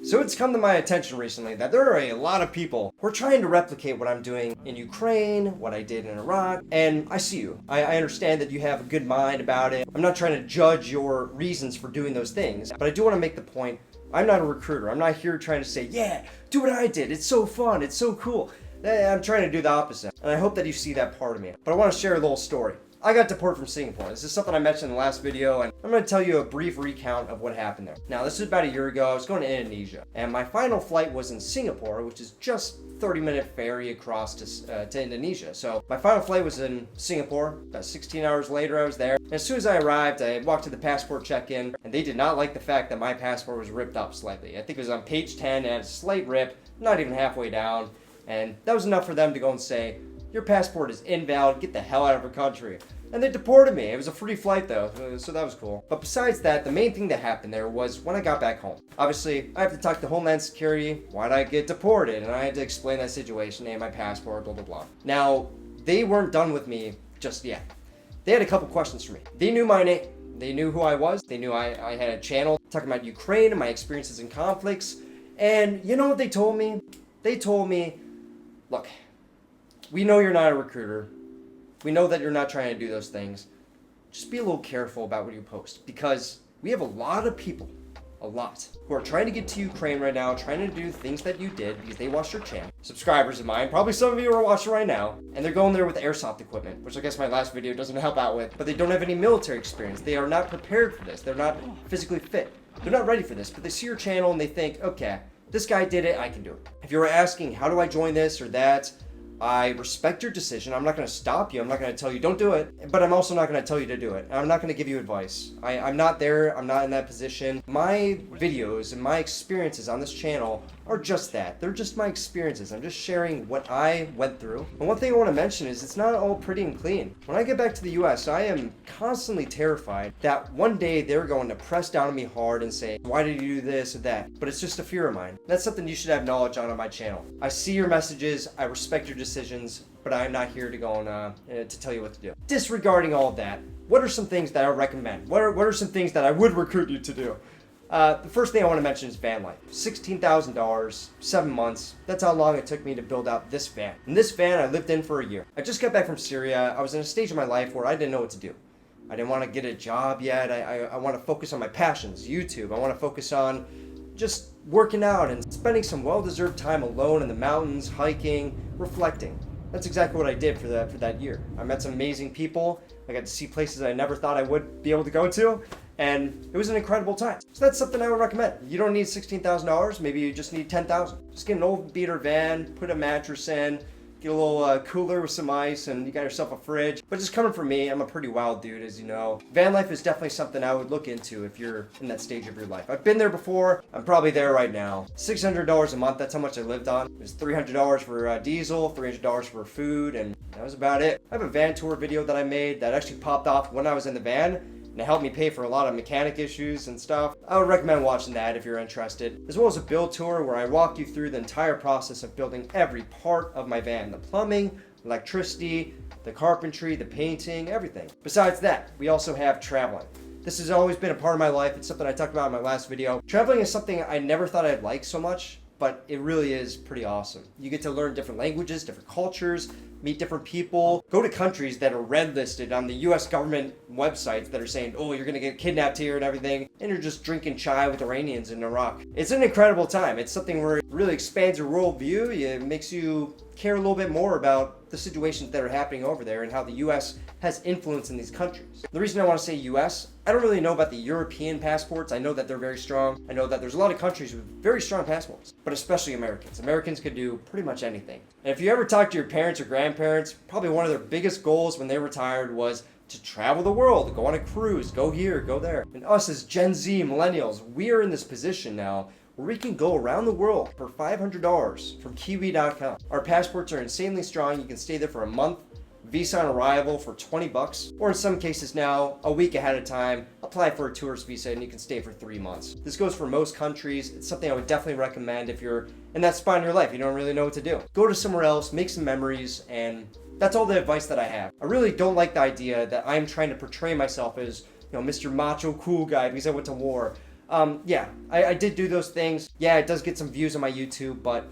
So it's come to my attention recently that there are a lot of people who are trying to replicate what I'm doing in Ukraine, what I did in Iraq, and I see you. I understand that you have a good mind about it. I'm not trying to judge your reasons for doing those things, but I do want to make the point, I'm not a recruiter. I'm not here trying to say, yeah, do what I did. It's so fun. It's so cool. I'm trying to do the opposite, and I hope that you see that part of me. But I want to share a little story. I got deported from Singapore. This is something I mentioned in the last video, and I'm going to tell you a brief recount of what happened there. Now, this is about a year ago. I was going to Indonesia, and my final flight was in Singapore, which is just 30-minute ferry across to Indonesia. So my final flight was in Singapore. About 16 hours later, I was there. And as soon as I arrived, I walked to the passport check-in, and they did not like the fact that my passport was ripped up slightly. I think it was on page 10, and had a slight rip, not even halfway down, and that was enough for them to go and say, your passport is invalid, get the hell out of our country. And they deported me. It was a free flight though, so that was cool. But besides that, the main thing that happened there was when I got back home. Obviously, I have to talk to Homeland Security. Why'd I get deported? And I had to explain that situation, name my passport, blah, blah, blah. Now, they weren't done with me just yet. They had a couple questions for me. They knew my name. They knew who I was. They knew I had a channel talking about Ukraine and my experiences in conflicts. And you know what they told me? They told me, look, we know you're not a recruiter. We know that you're not trying to do those things. Just be a little careful about what you post, because we have a lot of people, who are trying to get to Ukraine right now, trying to do things that you did because they watched your channel. Subscribers of mine, probably some of you are watching right now, and they're going there with airsoft equipment, which I guess my last video doesn't help out with, but they don't have any military experience. They are not prepared for this. They're not physically fit. They're not ready for this, but they see your channel and they think, okay, this guy did it, I can do it. If you were asking, how do I join this or that? I respect your decision. I'm not going to stop you. I'm not going to tell you don't do it, but I'm also not going to tell you to do it. I'm not going to give you advice. I'm not there. I'm not in that position. My videos and my experiences on this channel are just that. They're just my experiences. I'm just sharing what I went through. And one thing I want to mention is it's not all pretty and clean. When I get back to the US, I am constantly terrified that one day they're going to press down on me hard and say, why did you do this or that? But it's just a fear of mine. That's something you should have knowledge on my channel. I see your messages. I respect your decisions, but I'm not here to go on to tell you what to do. Disregarding all of that, what are some things that I recommend? What are some things that I would recruit you to do? The first thing I want to mention is van life. $16,000, 7 months. That's how long it took me to build out this van. And this van I lived in for a year. I just got back from Syria. I was in a stage of my life where I didn't know what to do. I didn't want to get a job yet. I want to focus on my passions, YouTube. I want to focus on just working out and spending some well-deserved time alone in the mountains, hiking, reflecting. That's exactly what I did for that year. I met some amazing people. I got to see places I never thought I would be able to go to, and it was an incredible time. So that's something I would recommend. You don't need $16,000. Maybe you just need $10,000. Just get an old beater van, put a mattress in, get a little cooler with some ice, and you got yourself a fridge. But just coming from me, I'm a pretty wild dude, as you know. Van life is definitely something I would look into if you're in that stage of your life. I've been there before. I'm probably there right now. $600 a month, that's how much I lived on. It was $300 for diesel, $300 for food, and that was about it. I have a van tour video that I made that actually popped off when I was in the van, and it helped me pay for a lot of mechanic issues and stuff. I would recommend watching that if you're interested, as well as a build tour where I walk you through the entire process of building every part of my van, the plumbing, electricity, the carpentry, the painting, everything. Besides that, we also have traveling. This has always been a part of my life. It's something I talked about in my last video. Traveling is something I never thought I'd like so much, but it really is pretty awesome. You get to learn different languages, different cultures, meet different people, go to countries that are red listed on the US government websites that are saying, oh, you're gonna get kidnapped here and everything, and you're just drinking chai with Iranians in Iraq. It's an incredible time. It's something where it really expands your worldview. It makes you care a little bit more about the situations that are happening over there and how the US has influence in these countries. The reason I want to say US, I don't really know about the European passports. I know that they're very strong. I know that there's a lot of countries with very strong passports, but especially Americans. Americans could do pretty much anything. And if you ever talk to your parents or grandparents, probably one of their biggest goals when they retired was to travel the world, go on a cruise, go here, go there. And us as Gen Z millennials, we are in this position now where we can go around the world for $500 from Kiwi.com. Our passports are insanely strong. You can stay there for a month, visa on arrival for $20, or in some cases now, a week ahead of time, apply for a tourist visa and you can stay for 3 months. This goes for most countries. It's something I would definitely recommend if you're in that spot in your life, you don't really know what to do. Go to somewhere else, make some memories, and that's all the advice that I have. I really don't like the idea that I'm trying to portray myself as, Mr. Macho cool guy because I went to war. Yeah, I did do those things. Yeah, it does get some views on my YouTube, but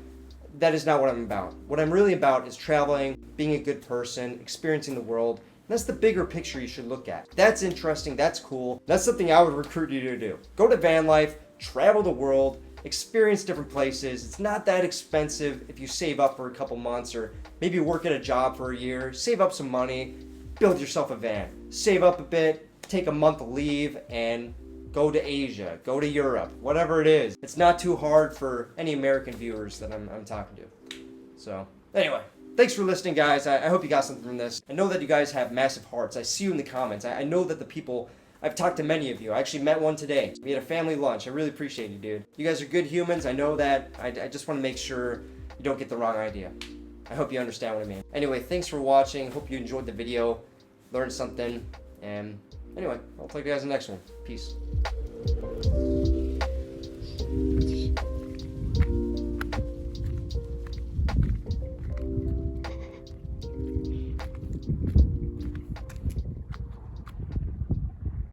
that is not what I'm about. What I'm really about is traveling, being a good person, experiencing the world. That's the bigger picture you should look at. That's interesting, that's cool. That's something I would recruit you to do. Go to van life, travel the world, experience different places. It's not that expensive if you save up for a couple months or maybe work at a job for a year, save up some money, build yourself a van. Save up a bit, take a month of leave, and go to Asia, go to Europe, whatever it is. It's not too hard for any American viewers that I'm talking to. So, anyway, thanks for listening, guys. I hope you got something from this. I know that you guys have massive hearts. I see you in the comments. I know that the people, I've talked to many of you. I actually met one today. We had a family lunch. I really appreciate you, dude. You guys are good humans. I know that. I just want to make sure you don't get the wrong idea. I hope you understand what I mean. Anyway, thanks for watching. Hope you enjoyed the video, learned something, and anyway, I'll talk to you guys in the next one. Peace.